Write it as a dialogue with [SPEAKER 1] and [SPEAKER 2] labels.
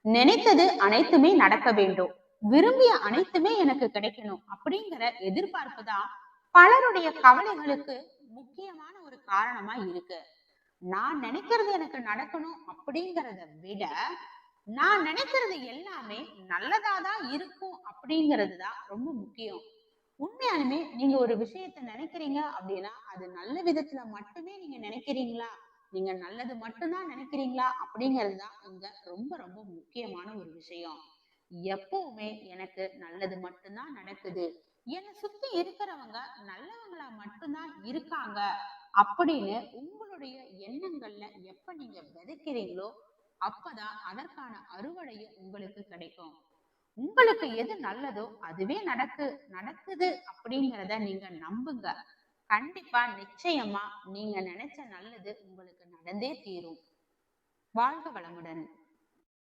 [SPEAKER 1] நினைத்தது அனைத்துமே நடக்க வேண்டும், விரும்பிய அனைத்துமே எனக்கு கிடைக்கணும் அப்படிங்கிற எதிர்பார்ப்பு தான் பலருடைய கவலைகளுக்கு முக்கியமான ஒரு காரணமா இருக்கு. நான் நினைக்கிறது எனக்கு நடக்கணும் அப்படிங்கிறத விட நான் நினைக்கிறது எல்லாமே நல்லதாதான் இருக்கும் அப்படிங்கிறது தான் ரொம்ப முக்கியம். உண்மையாலுமே நீங்க ஒரு விஷயத்த நினைக்கிறீங்க அப்படின்னா அது நல்ல விதத்துல மட்டுமே நீங்க நினைக்கிறீங்களா, நீங்க நல்லது மட்டும்தான் நினைக்கிறீங்களா அப்படிங்கிறதுதான் இங்க ரொம்ப ரொம்ப முக்கியமான ஒரு விஷயம். எப்பவுமே எனக்கு நல்லது மட்டும்தான் நடக்குது, என்னை சுத்தி இருக்கிறவங்க நல்லவங்களா மட்டும்தான் இருக்காங்க அப்படின்னு உங்களுடைய எண்ணங்கள்ல எப்ப நீங்க விதைக்கிறீங்களோ அப்பதான் அதற்கான அறுவடையும் உங்களுக்கு கிடைக்கும். உங்களுக்கு எது நல்லதோ அதுவே நடக்குது அப்படிங்கிறத நீங்க நம்புங்க. கண்டிப்பா நிச்சயமா நீங்க நினைச்ச நல்லது உங்களுக்கு நடந்தே தீரும். வாழ்க வளமுடன்.